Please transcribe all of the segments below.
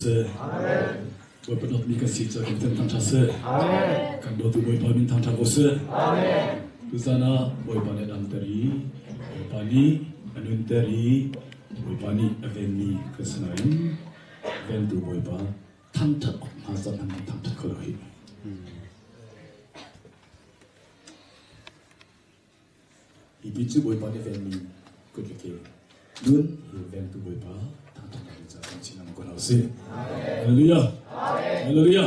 Amen. Buat penot mi kasih cakap tentang tase. Amen. Kan dotu boy pamin tentang bose. Amen. Tu sana boy panen dam teri, boy pani anun teri, boy pani aveni kesenayan, aven tu boy pa tantak masa nanti tantak korohi. Ibicu boy pani aveni kudike, nun aven tu boy pa. Haleluya. Haleluya.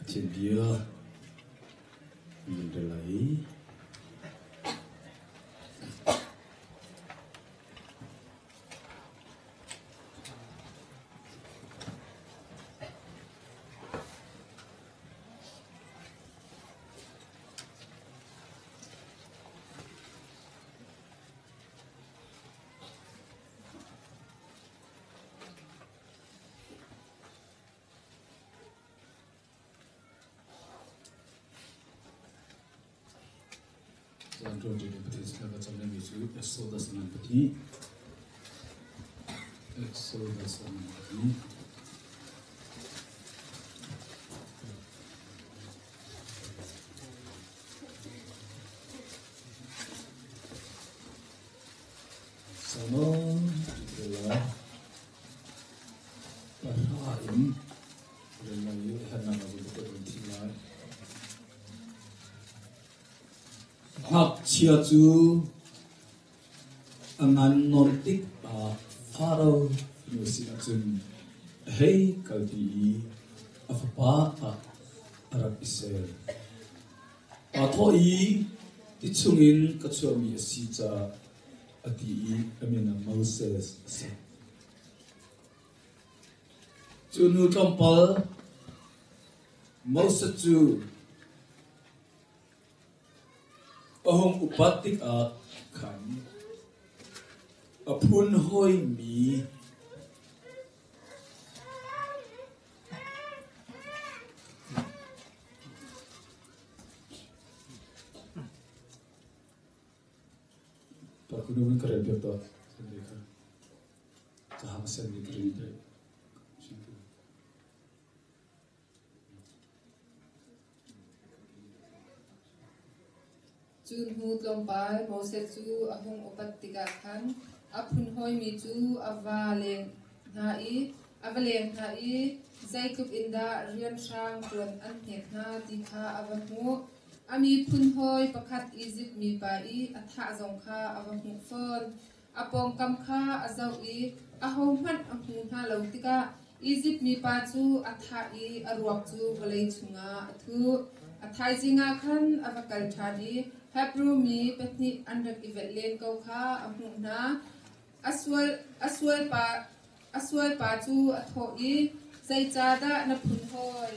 Trên dia mình trở lại Jangan jadi betis kalau macam ni tu, Exodus 9 peti, Exodus 9 peti. Sama itulah perhatian dengan hendak betul betul. Hak ciacu angan nortik Pharaoh nusinatun hei kalti afapa Arab Israel athoi tichungin kachuami asicha ati amina Moses se chunu kampal Moses chu ahong upatik a kan apun hoi mi pakunumun karen biota sendika jaham sen dikri Jun hu lompai Moses chu ahung upatika khan apun hoi mi chu avaleng hai Jacob inda rian sang tuan an hnek na tikha avahu ami phun hoi pakhat Egypt mi pai atha zong kha avahu phon apong kam kha azau I ahong man ahu na lautika Egypt mi pa chu atha I arwak chu galei chunga athu athai jinga khan avakal thadi Hebrew mi petni andak ivetlen kau kha amu na aswal pa chu athoi zai chada na phun hoi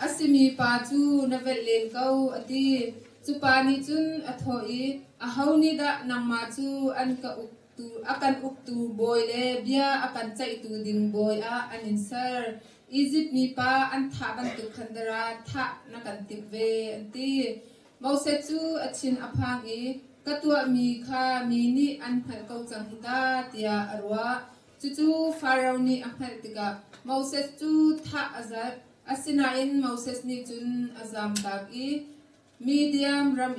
asimi pa chu na vetlen kau ati chupani chun athoi ahauni da namma chu an ka uktu akan uktu boy le bia akan chai tu ding boy a anin sir Egypt mi pa an tha ban tu khandara tha na kan tikve anti Moses chu achin aphang I katua mi kha mi ni an phal kau chang hita tia arwa chu Pharaoh ni aphal tika Moses chu tha azat asina in Moses ni chun azam tak I medium ram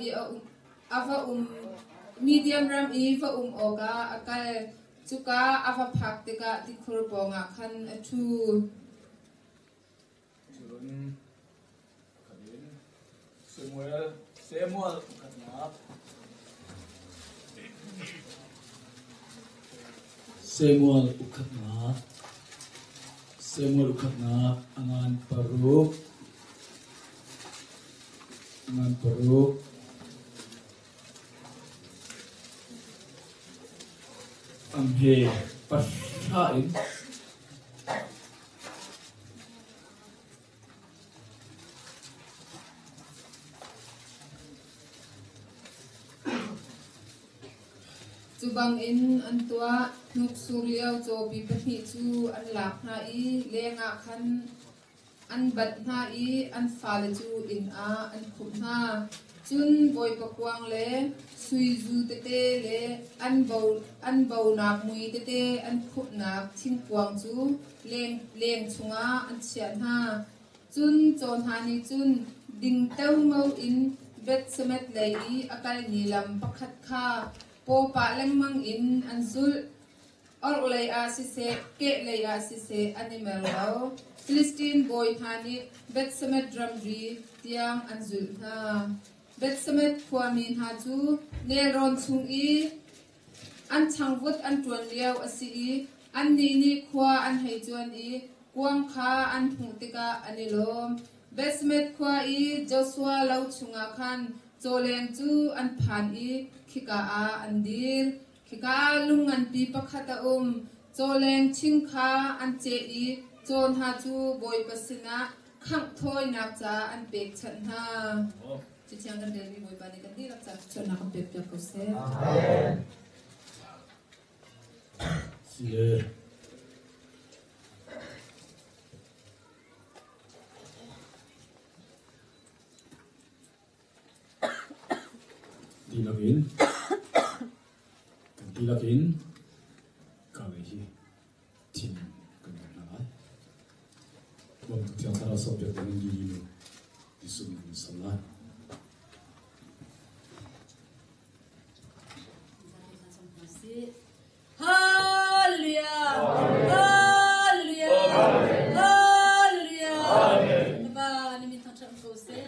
I va oga akal chuka ava phak tika tikhur bonga khan athu Samuel ukatna angan paruk amhe pashain Chubang in antua nuk suryau cho bi pahi chu an lak na I lenga khan an bat na I an fal chu in a an khum na chun boy pakwang le sui zu te te le an bau nak mui te te an phut nak thing kwang chu leng chunga an chian ha chun chon ha ni chun ding teu mau in bet semet lei I akal ni lam pakhat kha po pa leng mang in an zul or lei a si se ke lei a si se animal ro Philistine boy hani bet semet drum ri tiang an zul ha bet semet khwamin ha chu ne ron chung I an changvut an tuan liao asi I an ni khwa an hei chuan I kuang kha an hung tika anilom bet semet khwa I Joshua lau chunga khan choleng chu an phan I khika a an dir khika lung an pi pakhata choleng ching kha an che I chon ha chu boy pasina khang thoi nak cha an pek chan ha chi chang kan dei boy pa ni kan di rak cha chon na kan pek pek ko se Sile Dilagin kawehi tim kenal waktu tiang tara sobek dengan dirimu disungguh salah. Haleluya, haleluya, haleluya. Ba ni min thang chang ko se.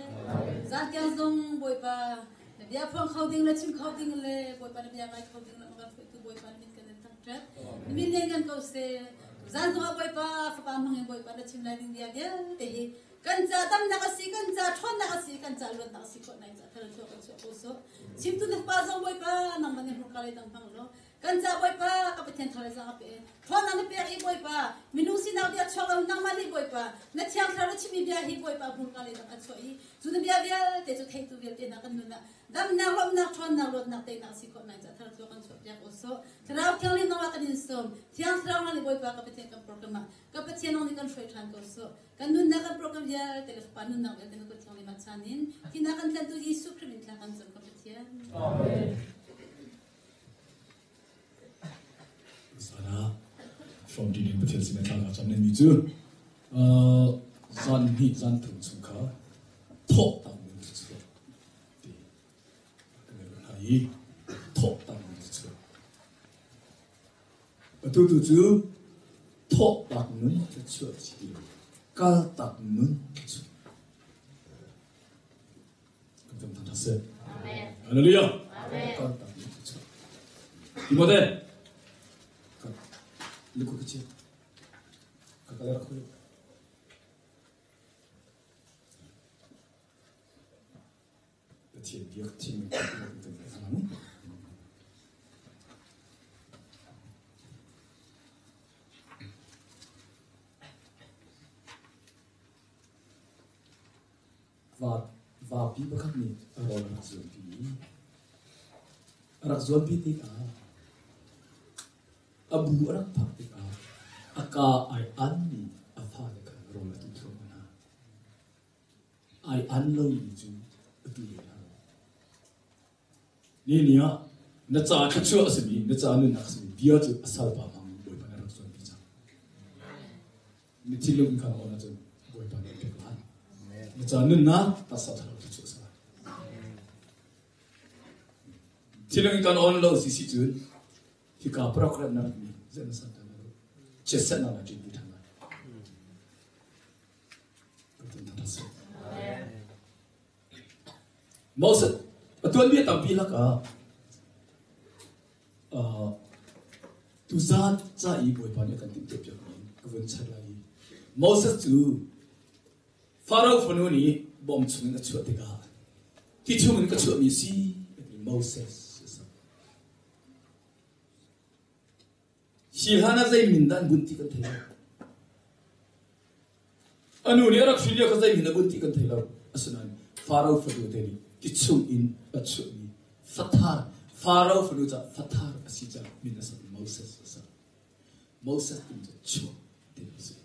Zat kyang zong boy pa. Dia phong khâu ding le chim khâu ding le boy pa dia mai khâu ding le ma tu boy pa min kan thang chat. Min nen kan ko se. Zat zong boy pa fa pa mang boy pa chim lai ding dia te hi. Kan cha tam na kasi kan cha thon na kasi kan cha lon na kasi ko nai cha thal cho ko so. Chim tu na pa zong boy pa nang man ni ka le tang phang lo. Kan cha boy pa ka pa ten thal za ka pe. Thon na ni pe I boy pa. Minu si na dia cholo nang man ni boy pa. Na chiang thal chi mi dia hi boy pa bun ka le tang so I. Zu na bia bia te chu thei tu bia te na kan nu na. Dam na rom na thon na lot na te na si ko nai cha thal cho kan so ya ko so. Trao kyang li no wa kan in som. Chiang trao na ni boy pa ka pa ten kan program. Ka pa ten on ni kan shoi than ko so. Kan nu na kan program ya te ka pa nu na te ko kyang li ma chanin. Ti na kan tan tu Yesu Christ la kan so ka pa ten. Amen. Sana from the betul sini tak macam ni tu. Zan hi zan tu suka top tak ni tu. Di kemudian hari top tak ni tu. Betul tu top tak ni tu tu. Kal tak ni tu. Kita tak rasa. Amen. Haleluya. Amen. Kal tak ni tu. Ibadah. Liku kecil, kakak aku. Kecil dia kecil macam mana? Vapi bakat ni orang Rakzuan pi tika. Abu orang paktika aka ai anni afalika rola tu trona ai anlo ni ju tu ya ni niya na cha ka chu asmi na cha nu na asmi dia tu asal pa mang boy pa na rakson bi cha ni tilung ka ona ju boy pa na ke kan na cha nu na ta sa tha tu chu sa tilung ka on lo si si ju Hika program na ni zena santa na chesa na na jibu thanga. Betul tak sah. Moses atuan dia tampil ka. Tu zat za I boy pa ni kan tip tip ni. Kevin chalai. Moses tu Farao fanu ni bom chung na chuat ka. Ti chung ka chuat mi si Moses. Silhana zai mindan bunti kan thela. Anu ni arak filia ka zai mindan bunti kan thela. Asunan Farao fadu teri kichung in achuni fathar Farao fadu ja fathar asija minasa Moses asa. Moses in the chu teri.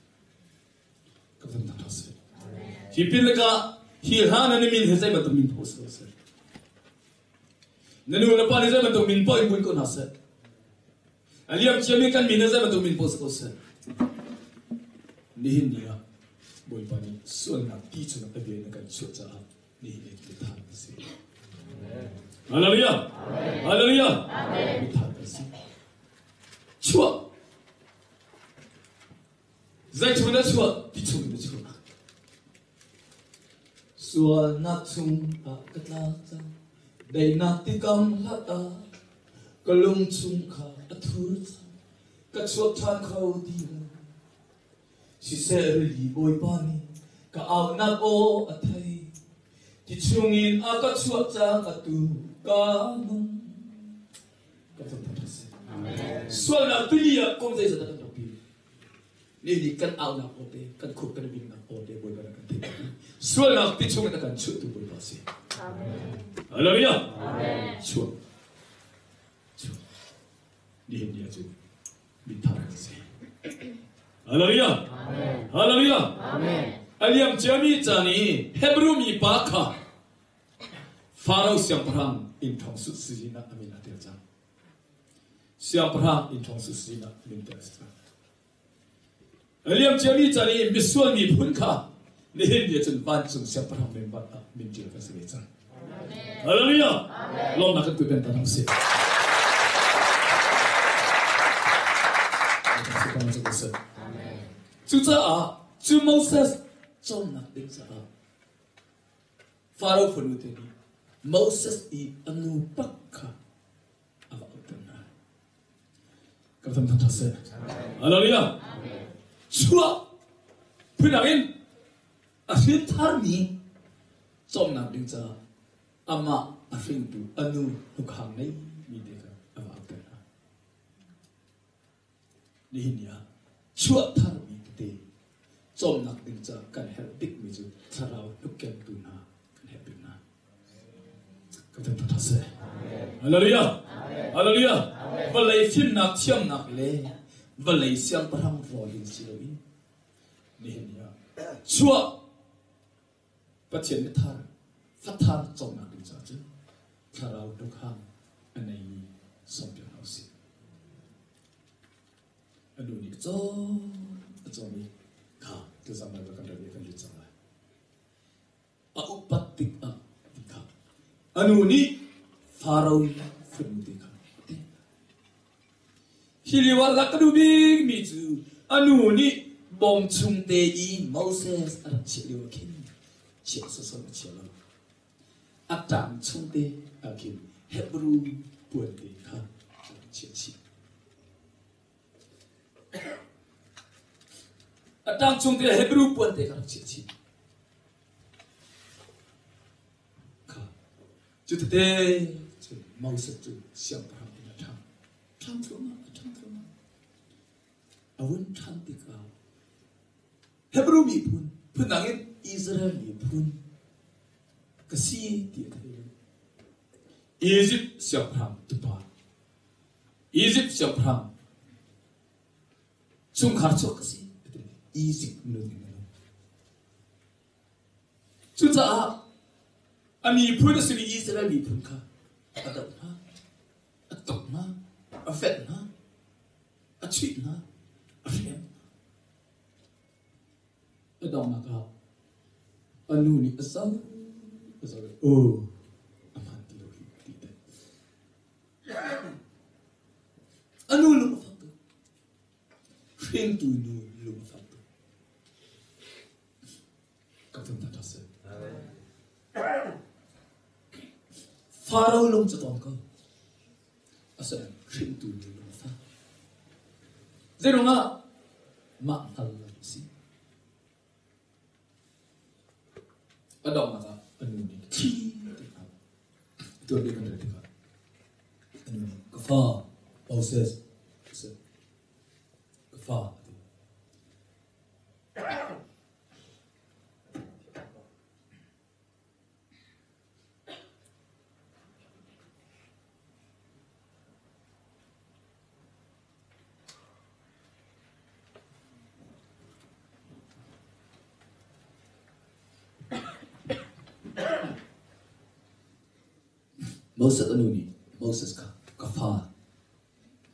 Kapten ta tase. Hipil ka hilhana ni min hezai batum min phos asa. nanu na pa ni za man to min po in bun ko na se aliam chiami kan min za man to min po ko se ni hin dia boy pa ni so na ti chu na be na kan chu cha ni ni ki ta se hallelujah hallelujah amen ta se chua zai chu na chua ti chu na chua Sua na chung a katlata Dai na tikam lata Kalung chung ka athurta Kachuak chan khau dira Si ser li boy pani Ka aw na o athay Ti chungin a kachuak chang atu Kanong Kathang patase Sua na tulia kong zay sa tatang topi Nini kan aw na ote Kan khuk kan bing na ote boy kana kan tiga Sual nak pichung na kan chutu boy pasi. Amen. Hallelujah. Amen. Sual. Sual. Dihin dia tu. Bintang kasi. Hallelujah. Amen. Hallelujah. Amen. Aliam jami jani Hebrew mi baka. Farao siang perang in thong su sijina amin atel jang. Siang perang in thong su sijina amin atel jang. Aliam jami jani misual mi punka. Nihin dia chen ban chung siap perang membat min jil ka sebeca. Haleluya. Lom nak tu ben tanam se. Amen. Chu cha a chu Moses chom nak ding sa a. Pharaoh phunu te ni Moses I anu pakka ava utana. Kaptam tan se. Haleluya. Chua punangin Afin tarmi som na ding cha ama afin tu anu nukhang nei mi de ka ama akta ni hinya chua tarmi te som na ding cha kan hel dik mi ju tharau nukken tu na kan happy na ka ta ta se hallelujah hallelujah balai fin nak chiam nak le balai siang parang ro hin siloi ni hinya chua Phát triển phát thang trong năng lực chứ thà lao đục hàng anh ấy sống cho nó xí anh đủ nít cho mi cả từ zaman này và cái đời cái lịch sử này upat tik tikha anh đủ nít Pharaoh phân tikha hiliwar la kadu big mi chu anh đủ nít bom chung te I Moses anh chỉ liu kinh Chia sơ mà chia lắm. Tam chung te akim Hebrew buồn te kha chia chi. Tam chung te Hebrew buồn te kha chia chi. Kha. Chú te chú mau sơ chú xiang parang te tham thuma. Awun tham te kha. Hebrew mi pun nangin Israel ni pun kasi dia Egypt siap perang tupa Egypt siap perang chung kharchok kasi Egypt menurut chung cha ami pun sini Israel ni pun ka adat na atok na afet na achit na afem adong na ka anu ni asal oh aman tilo tidak anu lu fakto friend tu lu fakto katum ta tase Pharaoh long chatong ko asal friend tu lu fa zero nga ma tal si Adong maka anu ni ti itu dia kan tadi kan anu kafa Moses kafa Moses anu ni Moses ka fa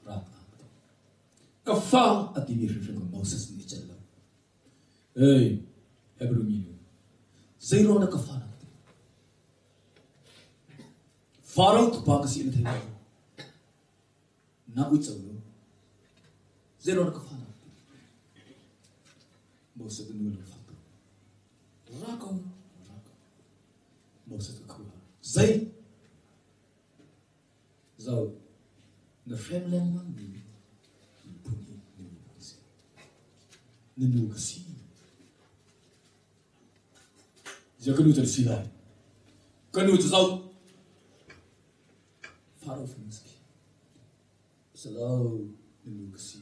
ra ka fa ati ni rin ko Moses ni chalo hey Hebrew ni zero na ka fa na Pharaoh to pa kasi na tayo na uitsaw no zero na ka fa na Moses ni nul fa Rako Moses ka kuha zay zau na fremlen man ni puni ni kasi Jakanu tersilai kanu zau Pharaoh finiski selalu ni kasi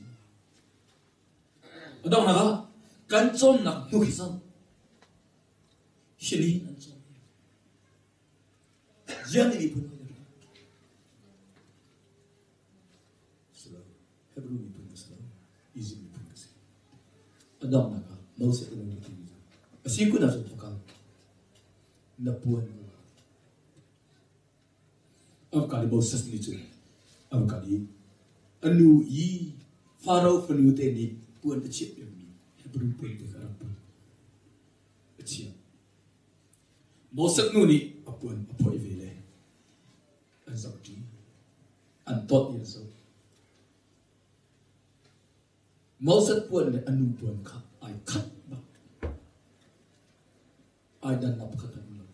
adang naga kancom nak nukisan Shili and so Jan ni pun slow Hebrew ni pun slow easy ni pun kasi Adam naga Moses ni pun kasi ko na sa tukal na puan ang kali Moses ni tu ang kali anu i Pharaoh penute ni puan kecil ni Hebrew pun dekat pun kecil Moses nuni apun apoi vele azakti antot ya so Moses pun anu pun ka ai kat ba ai dan nap kata dulu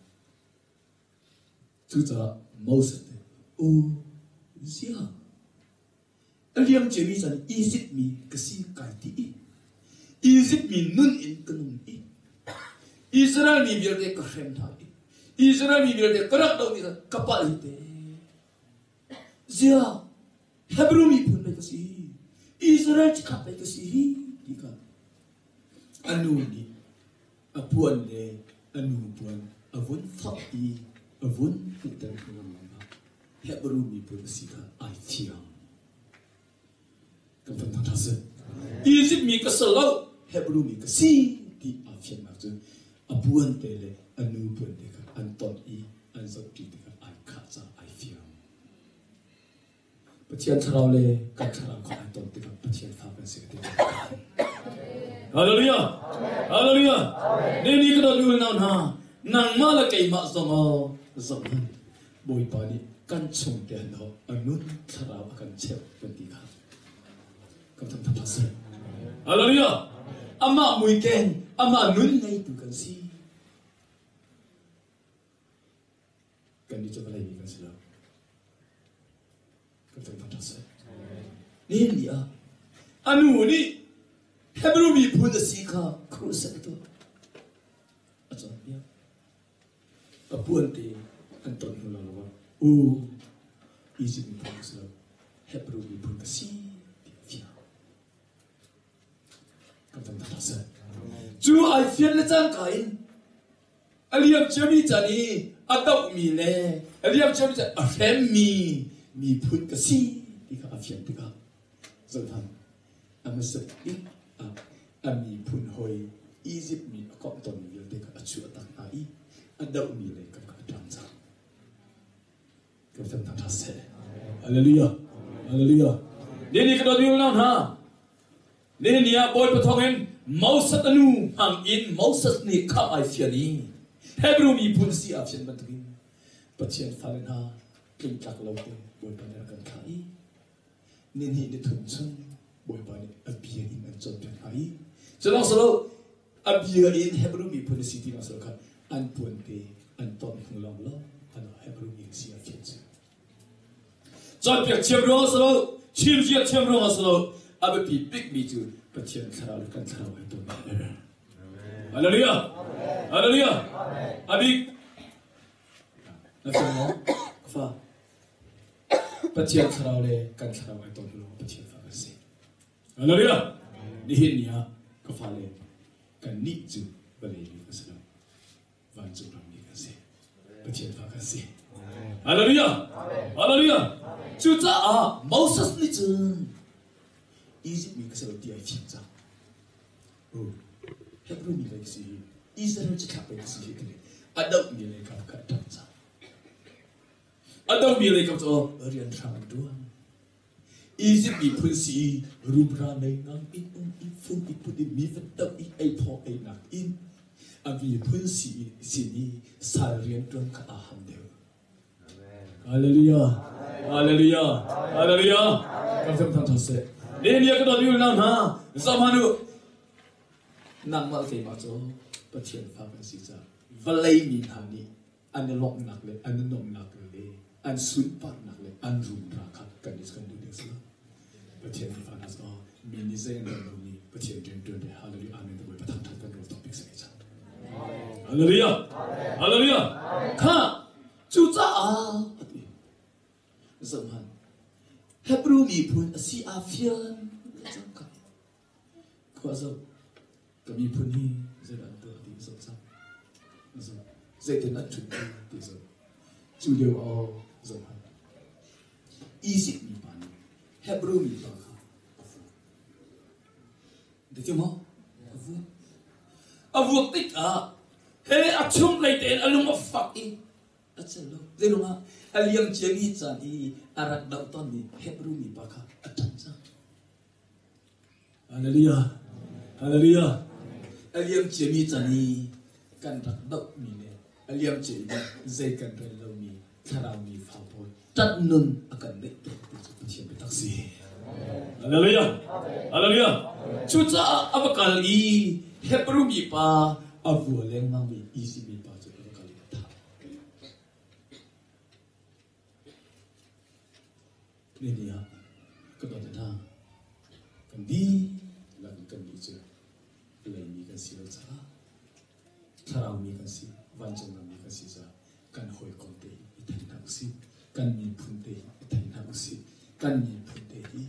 tu ta Moses oh sia aliam jemi san Egypt mi kasi kai ti Egypt mi nun in kanun Israel mi biar de khem tha Israel mi biar de karak dau ni kapal ite zia Hebrew mi pun kasi Israel cakap kasi dika anu ni apuan le anu puan avun fakti avun putan kuang Hebrew mi pun kasi ka ai tiang kapan tak rasa Egypt mi keselau Hebrew mi kasi di afian maksud apuan tele anu pun deka anton i anzakti deka ai kaza ai fiam Patian charau le kan charau ko anton deka patian fa kan se deka Haleluya Haleluya ni ko do na na nang mala kai ma zongo zaman boy pani kan chung te no anun charau akan chep pentika kan tam tapase Haleluya ama muiken ama nun ngai tu kan si kan di coba lagi kan sila kan tak terasa ni dia anu ni Hebrew mi pun si ka krusa itu aja ya apuan te anton hulalawa izin mi pun sila Hebrew mi pun si dia kan tak terasa Ju ai fian le chang kain aliam chami chani atau mi le aliam chami cha afem mi put kasi dika afian dika zalhan amasat ami pun hoi Egypt mi akok ton mi dika achu atang ai adau mi le ka kadang sa ka tan ta se haleluya haleluya ni ka do mi na ha ni ya boy patongen Moses anu hang in Moses ni ka ai fiani Hebrew mi pun si afian bantuin patien falen ha king tak lote boy paner kan kai ni ni thun chung boy paner abia in an chon pen ai selong selo abia in Hebrew mi pun si ti masuk ka an pun te an ton khulong lo an Hebrew mi si afian chu chon pek chem ro selo chim ji chem ro selo abapi big mi chu patien sarau kan sarau itu Haleluya Haleluya abik Nafsu fa patien sarau le kan sarau itu lo patien fa kasi Haleluya dihinya kafale kan ni ju balai ni kasi van ju ram ni kasi patien fa kasi Haleluya Haleluya juta Moses ni jun Egypt mi kasi dia cinta. Hebrew mi kasi Israel cakap kasi ini. Ada mi le kau kat dansa. Ada bila kau tu rian sang tuan. Egypt di Persi rubra nei ngang in fung ipu di mi vetap I ai pho ai nak in. Abi Persi sini sarian tuan ka aham deu. Hallelujah. Hallelujah. Hallelujah. Kau tentang those. Ni dia kau tu nam ha. Zamanu. Nang mal ke ma cho pathian fa kan si cha. Valai mi thani. An lok nak le, an nom nak le. An sun pat nak le, an rum ra khat kan is kan du des la. Pathian fa nas ko mi ni zeng na ni pathian den den de hallelujah amen de pathan that kan topic se cha. Hallelujah. Hallelujah. Kha chu cha a ati. Zamhan. Hebrew mi pun si afian. Ka. Ko so kami pun ni zedan tu ati so cha. So zai ten na chu ti so. Chu deu o zamhan. Egypt mi pan. Hebrew mi pa kha. Được chưa không? Avuộc tích à? Thế chung lại tên alung of fuck in. Achalo. Thế đúng không? Aliam chiang hi chan I arak dau ton ni Hebrew mi pa kha. Atan cha. Hallelujah. Hallelujah. Aliam chiang hi chan ni kan rak dau mi ne. Aliam chiang zai kan ren lo mi kharau mi fa po. Tat nun akan dek tu chiang taksi. Hallelujah. Hallelujah. Chucha abakal I Hebrew mi pa avu leng mang mi isi mi pa chu abakal tha. Ni dia ka do ta kan di lan kan di chu lai mi kan si cha tharau mi kan si van chang mi kan si cha kan hoi kon te I thai na si kan mi phun te I thai na si kan mi phun te hi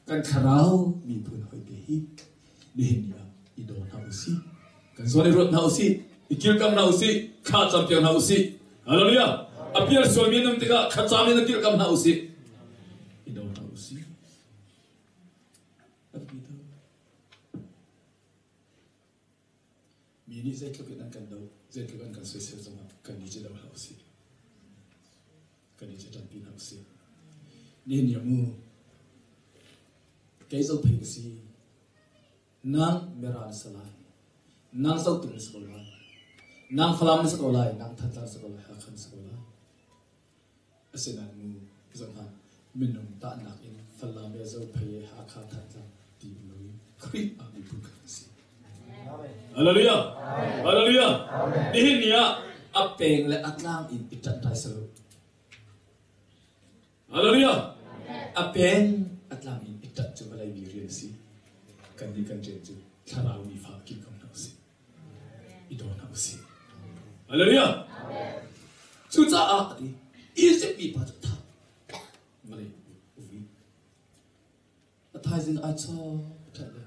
kan kharau mi phun hoi te hi ni henia I do na si kan zone rot na si ikil kam na si kha champion na si hallelujah appear so mi nam te ka kha cham na kil kam na si I do na si abito mi ni zai ke kan do zai ke kan so se zama kan ni je da na si kan ni je dan pi na si ni henia mu cái dấu phim gì nang meran salai nang dấu tung sekolah nang falam sekolah nang thata sekolah hakhan sekolah asenan mu zamhan minum ta nak in falam ya dấu phim hakha thata ti lui kri abi pukasi hallelujah hallelujah ni nia apeng le atlang in itan tai selo hallelujah apeng atlang in itat chu balai bi rian si kan ni kan chen chu tharau mi fa ki kam na si I do na si hallelujah chu cha a ti Egypt mi pa tha malai uvi athai jin a cha tha le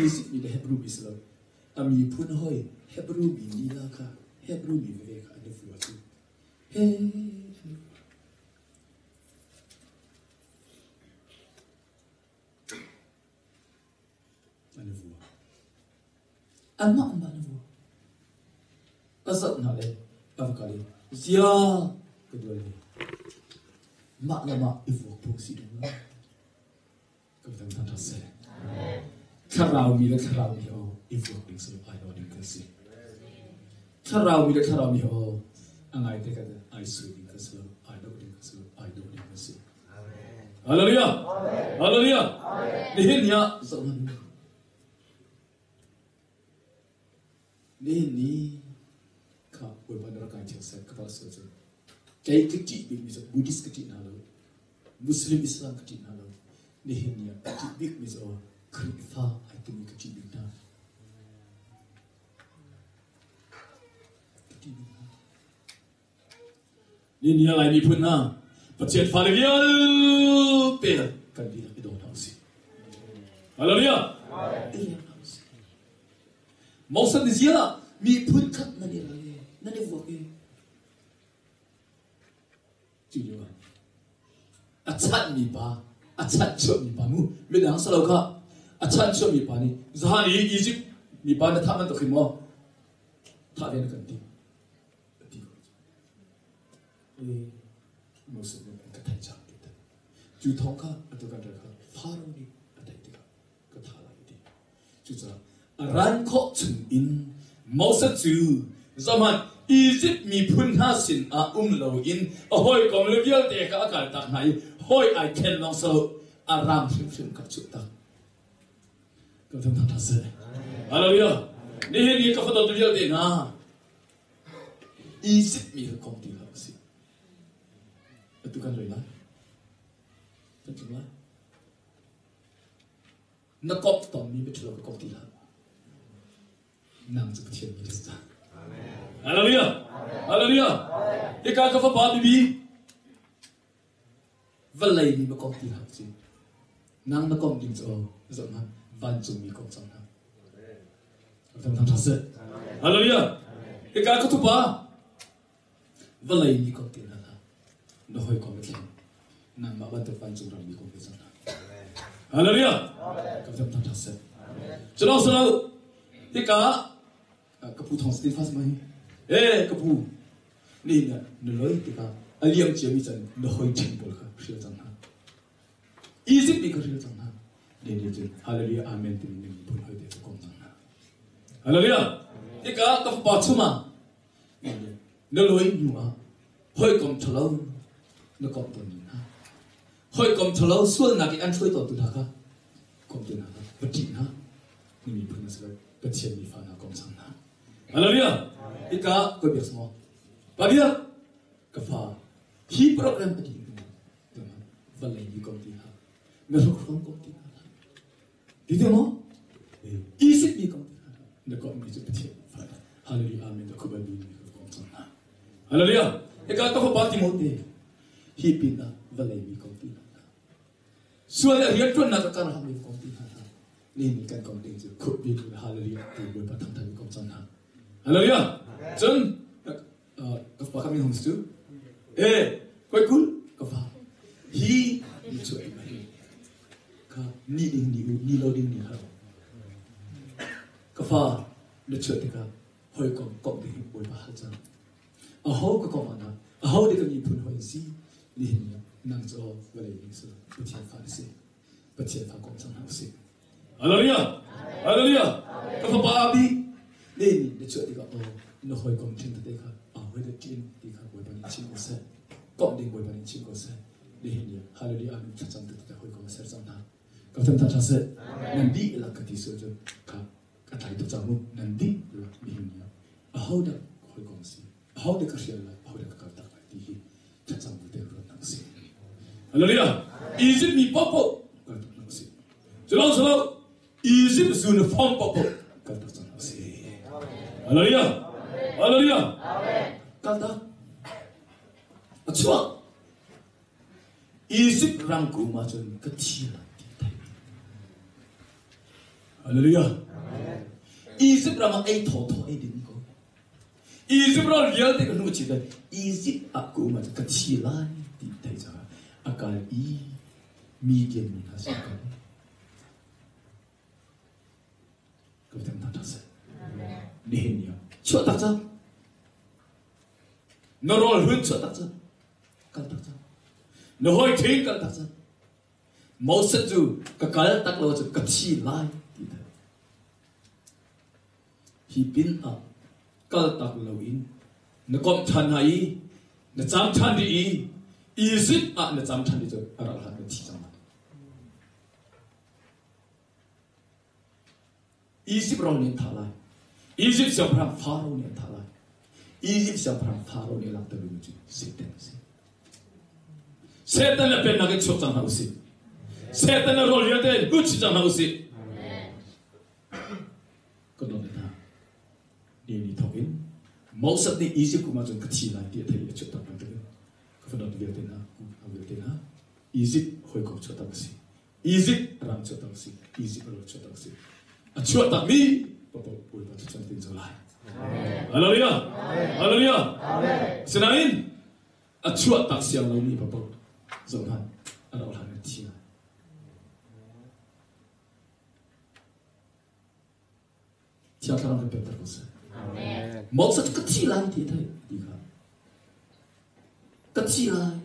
Egypt mi de Hebrew bi selo ami phun hoi Hebrew bi ni la kha Hebrew bi ve kha de fu chu he Ama ama nabu. Asal nak le, apa kali? Zia kedua ni. Mak lama ibu pungsi dulu. Kau tak tahu saya. Karau mi le karau mi ho ibu pungsi ai do ding kasi. Karau mi le karau mi ho angai te kata ai su ding kasi ai do ding kasi ai do ding kasi. Hallelujah. Hallelujah. Ni nya zaman ni ka boy pandara kan chesa kapal soje kai kiti big mis Buddhist kiti na lo Muslim Islam kiti na lo ni henia kiti big mis o krifa ai kiti big na kiti big na ni nia lai ni pun na pathian fa le vial pe kan bi na do na si hallelujah hallelujah Mausan di zia mi pun kat nani lagi nani buat ni cuba achat mi pa achat cok mi pa mu medang salau ka achat cok mi pa ni zahani Egypt mi pa na thaman to khimo tha den kan ti 모습은 그 대장이다. 주통카 어떠가다가 파로니 어때가 그 타라이디. 주자 란코 증인 모습주 zaman Egypt mi phun ha sin a lo in a hoi kom le vial te ka akal tak nai hoi ai ken long so aram sim ka chu tak ka tham ta se hallelujah ni ka fa do vial te na Egypt mi kom ti la si tu kan roi la ta chu la na kop tom mi be chu ka kop ti la nang zu thien mi sa Hallelujah. Hallelujah. Ika ka fa pa bi. Valai ni ma kom ti ha chi. Nang na kom ding zo zo na van zu mi kom sang na. Tam tam se. Hallelujah. Ika ka tu pa. Valai ni kom ti na na. No hoi kom ti. Nang ma ban te van zu ram mi kom ti sang na. Hallelujah. Tam tam se. Chalo chalo. Ika ka pu thong stin fas mai. Ka pu ni na no loi ti ka aliam che mi chan no hoi chen bol ka shil chang ha Egypt bi ka shil chang ha de de chen hallelujah amen tin ni bol hoi de ko chang ha hallelujah ti ka pa chuma no loi nu ma hoi kom thalo no kom ton ni ha hoi kom thalo sul na ki an thui to tu da ka kom tu na ka ba ti na ni mi phun na sa ba chen mi fa na kom chang ha hallelujah ika ko bias mo padia ka fa hi program adi valai ni kom ti ha me ro kom ti ha di de mo isi ni kom ti ha ne kom ni ju ti fa hallelujah amen ko ba ni ko kom na hallelujah ika ka fa pa ti mo te hi pin na valai ni kom ti ha suara rian tun na ka kan ha ni kom ti ha ni ni kan kom ti ju ko bi hallelujah tu bo pa thang thang kom na hallelujah 전 그파 가면 homstu quay cool 그파 hi ni chuai mai ka ni lo ding ni ha 그파 le chuai ka hoi kom de boi ba ha chan a ho ko kom na a ho de ni phun hoi si ni hin nang zo va le ni so bu chen fa si bu chen fa kom chan ha si hallelujah hallelujah 그파 ba bi ni le chuai ka nó hồi còn trên thực tế khác ở với đất trên thì khác với bản chính của xe cộng định với bản chính của xe để hiện nhiên hallelujah amen chắc chắn thực tế hồi còn sẽ rằng nào các thằng ta sẽ nên đi là cái tí sửa cho các thầy tôi chẳng muốn nên đi là bị hiện nhiên ở hậu đó hồi còn gì ở hậu đó cái gì là hậu đó cái đặc biệt thì chắc chắn với thế rồi năng gì hallelujah Egypt mi popo cái đặc năng gì cho lâu Egypt zone form popo cái đặc năng gì hallelujah Hallelujah. Amen. Kata. Achua. Egypt rang ku ma chun ka thi la ti thai. Hallelujah. Amen. Egypt rang ai tho ai din ko. Egypt rang lial te ka nu chi da. Egypt a ku ma ka thi la ti thai cha. Akal I mi gen ni ha sa ka. Ka tem ta sa. Amen. Nehemia. Chua tak cha. Nó rồi hướng cho tác dân cần tác dân nó hồi thiên cần tác dân mẫu sách dù cái tác lộ cho cái chi lại thì thế khi biến ở cái tác lộ in nó còn thành hay nó dám thành đi Egypt nó dám thành đi cho ở đó là cái chi chẳng hạn Egypt rồi nên thả lại Egypt sẽ làm Pharaoh nên thả lại Egypt siya parang Pharaoh nilang tabi mo Satan si. Satan na penagin chotang na usi. Satan na rol yate uchi chang na usi. Kono na ni tokin. Mausat ni Egypt kumajun kachila dia tayo chotang na tabi. Kono na na Egypt hoy ko chotang si. Egypt ram chotang si. Egypt rol chotang si. At chotang mi papa pul pa chotang tin zolai. Hallelujah. Hallelujah. Sinain at chuat tak siang lo ni papa zohan ara ola na tia. Tia karang pe ta ko se. Amen. Mo sa ka ti lan ti thai di ka. Ka ti lai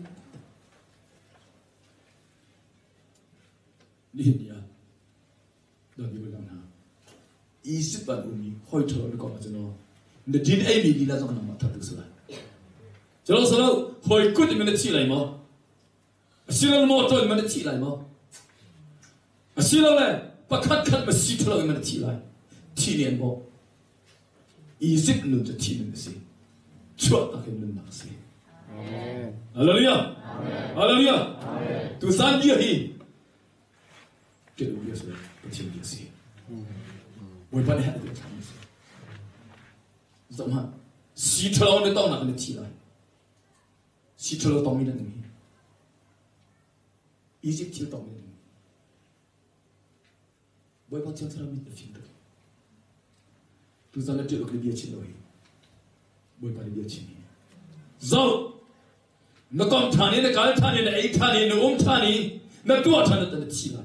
니야 너 이걸 남나 20번 우리 호이처럼 거 맞잖아 근데 딘 에이미 리라 좀 하나 맡아 듣으라 저러서로 호이 끝이면 치라이 뭐 싫어는 뭐 어쩌면 치라이 뭐 싫어래 박hathat mà 시트로 면 치라이 치년 뭐 20는 저 치는 것이 추었다 했는 낚시 할렐루야 할렐루야 두 산지히 그래도 위해서 버티는 것이 뭘 받아야 돼 정말 시트로는 또 나가는 치라이 시트로 동미는 놈이 27 동미는 놈이 뭘 받지 않은 사람이 있다 두 사람을 찌르고 그래 비에 치노이 뭘 받아 비에 치니 저 nó còn thani nó cái thani nó ấy thani nó thani nó tua thani nó chỉ lại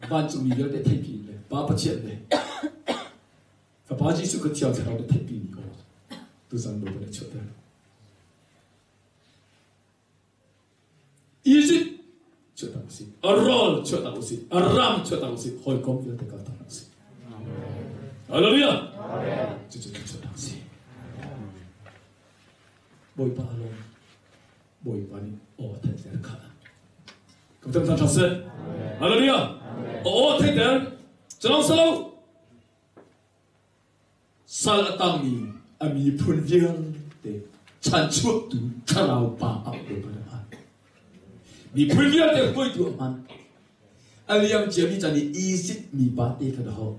ban chủ nghĩa để thay đổi này ba bắt chuyện này và ba chỉ sự cái chiều theo để thay đổi này thôi tôi rằng đối với chuyện đó Egypt chuyện đó gì Arol chuyện đó gì Aram chuyện đó gì hồi công việc để cả thằng gì Hallelujah chuyện đó gì bồi ba luôn bồi ba đi ở thành phố khác cảm ơn thằng thầy Hallelujah ở thành phố trong sau sal tăng mi ami phun viên để chăn chuột tu kharao ba áp bồi ba đó mi phun viên để bồi tu man aliam chỉ mi chani Egypt mi ba te cái đó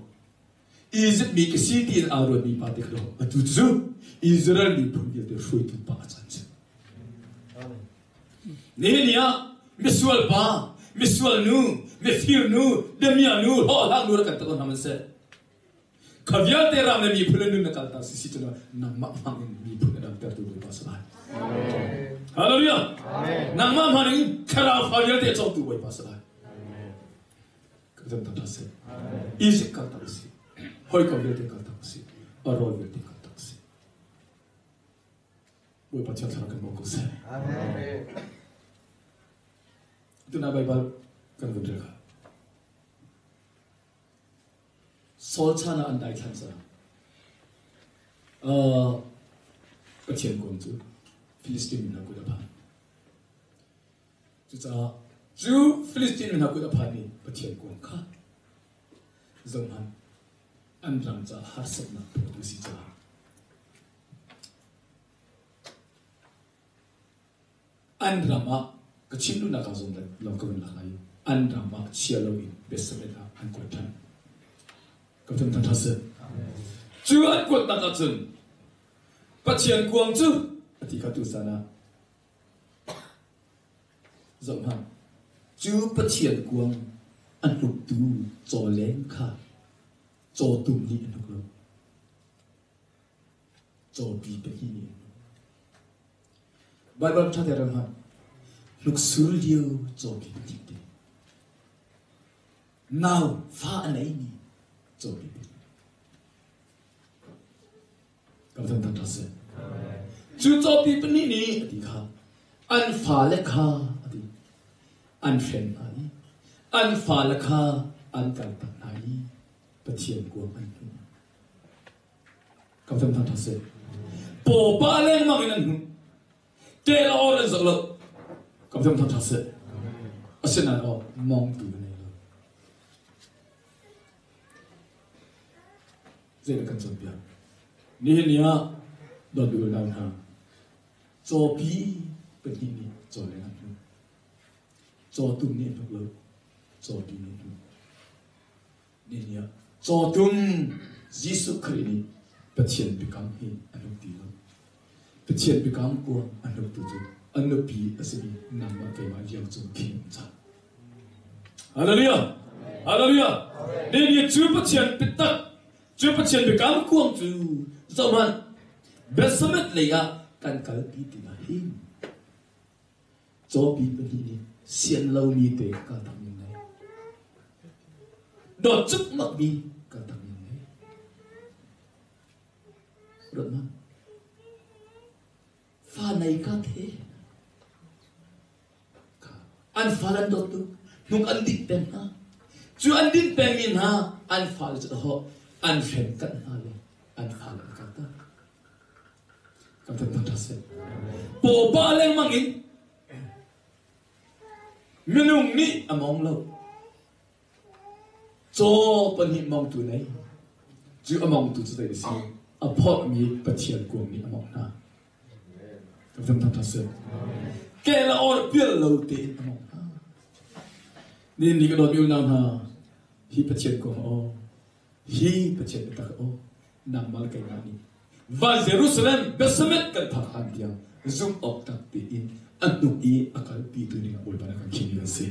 Egypt mi cái city ở rồi mi ba te cái đó à tu tu Israel mi phun viên để phơi tu ba chân Nehemiah misual ba misual nu mefir nu demia nu ho hak nu rakat takon haman se khavya te ram ne mi phule nu nakal ta si chuna nang ma ma mi phule dam ter tu ba sa hallelujah nang ma ma ni khara khavya te chok tu ba sa kadam ta se is ka ta si hoi khavya te ka ta si arol te ka ta si boy pa cha sa kan mo ko se amen itu na Bible kan gundrega solchana andai chansa cái chuyện công chúa Philistine là quốc gia chúng ta chú Philistine là quốc gia này cái chuyện công khác giống han anh làm cho hát sập na produce cho anh làm cái chuyện đó là cái gì đấy làm cái gì là cái anh làm mà chia lâu in biết sao đấy là anh quyết định cái thằng thằng thật chưa anh quyết định cái chuyện bắt chuyện quang chứ thì cái tu sana rộng hơn chưa bắt chuyện quang anh lục tu cho lên khá cho tụm đi anh lục cho bị bệnh gì Bible cho thấy rằng lúc xử liêu cho bị bệnh gì nào phá anh ấy ni cho bị bệnh cảm ơn thằng thầy chú cho bị bệnh ni thì khá anh phá lẽ khá thì anh khen ai anh phá lẽ khá anh cảm tạ ai bất thiện của anh cảm ơn thằng thầy bộ ba lên mà mình kể là ô lên rồi cảm ơn thằng thầy ở trên này ô mong từ này rồi dễ là cần chuẩn bị nên nhá đợt bị đào hàng cho bí bên này cho lên ăn cho tụm niệm được lớn cho đi niệm được nên nhá cho tụm Jesus Christ bất thiện bị cám hi anh không tin đâu bất thiện bị cám qua anh không tin đâu anh nó bị ở đây nằm ở cái mà giang trong thiên trạng Hallelujah Hallelujah nên nhá chưa bất thiện bị tắc chưa bất thiện bị cám quang chú sao mà best summit này à cần cởi bị thì mà hin cho bị bên này xiên lâu mi tế cả thằng này đọt chức mặc mi cả thằng này được không pha này cả thế cả nung an dik pen na chu an din pen min ha an fal chu ho an fen kan ha le an fal ka ta ta se po ba leng mangin minung ni among lo cho pan hi mong tu nei chu among tu chu dai si a phot mi pathian kuang ni among na ta se ke la or pil lo te among na ni ka do mi na ha hi pathian ko o hi pathian ta o nang mal kai na ni va Jerusalem besamet kan tha han dia zoom up tak ti in anu I akal pi tu ni ngol para kan kini se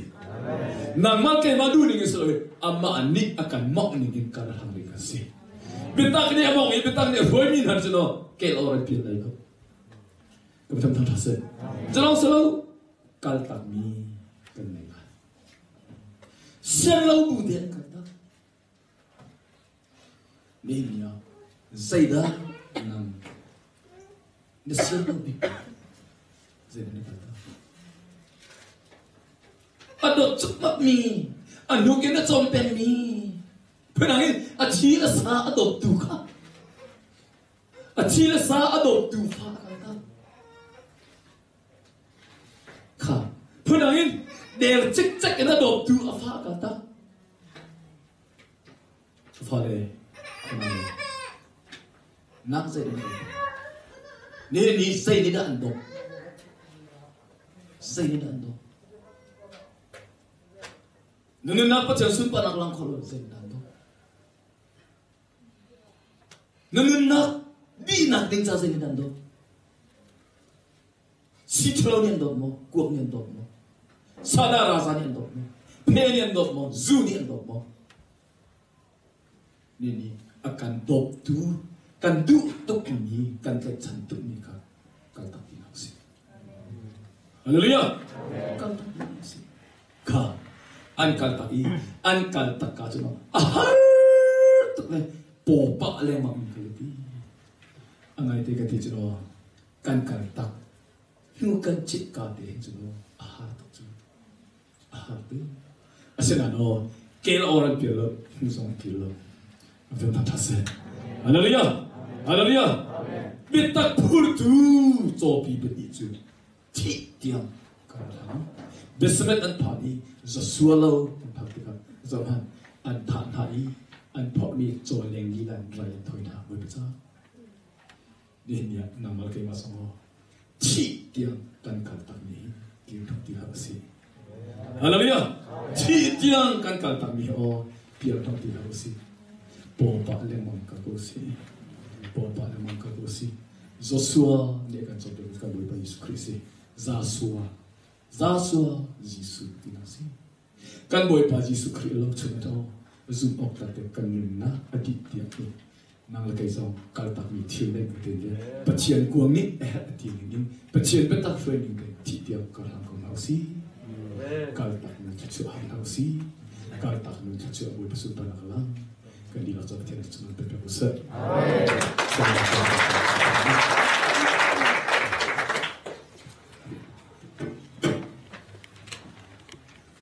nang mal kai ma du ni ngi so amma ani akan mok ni ngin kar han ri ka se bitak ni among I bitak ni hoi min han jeno ke lo ra pi lai ko ko tham tham se jalo selo kal tak mi kan nei ba selo bu den ka ta ni nya zaida nang ni selo bi zaida ni ka ta adot chup mi anu ke na chom pen mi penangin achi la sa adot tu ka achi la sa adot tu fa ka penangin der cek cek na adot tu afa ka ta fa le nak sai ni sai ni da ando sai ni da ando nung nak pa sun pa nak lang kholo sai ni da ando nung nak di nak ding sa sai ni da ando si thlo ni ando mo kuok ni ando mo sada rasa ni ando mo pe ni ando mo zu ni ando mo ni akan dop tu kan du tuk ni kan kai chan tuk ni ka kan tak ni si haleluya kan tak ni si ka an kan tak I an kan tak ka chno ahar tuk le po pa le mang ka ti angai te ka ti chno kan tak nu kan chit ka te chno ahar tuk chu ahar tu asena no kel oran pilo nu song pilo Amen. Haleluya. Haleluya. Bitak purtu zopi benitu. Ti tiang karang. Besmet an pani zasualo paktika zaman an tanai an pokmi zo lengi dan rai toina webisa. Dia namal kai masango. Ti tiang kan kaltak ni kiu ti habasi. Haleluya. Ti tiang kan kaltak ni o piar ti habasi. Popa lemon kagosi, popa lemon kagosi. Joshua ni akan coba kita boleh bagi Yesus Kristus. Joshua Yesus dinasi. Kan boleh bagi Yesus Kristus lo cuma zoom up tadi kan na adik dia ni. Nang lekai so kalau tak mitil lagi dia. Pecian kuang ni adik ni. Pecian betak friend ni dia kalau kau nausi. Kalau tak mitil nausi. Kalau tak mitil boleh bersumpah nak Kan di latar tiada cuma berdosa. Amin.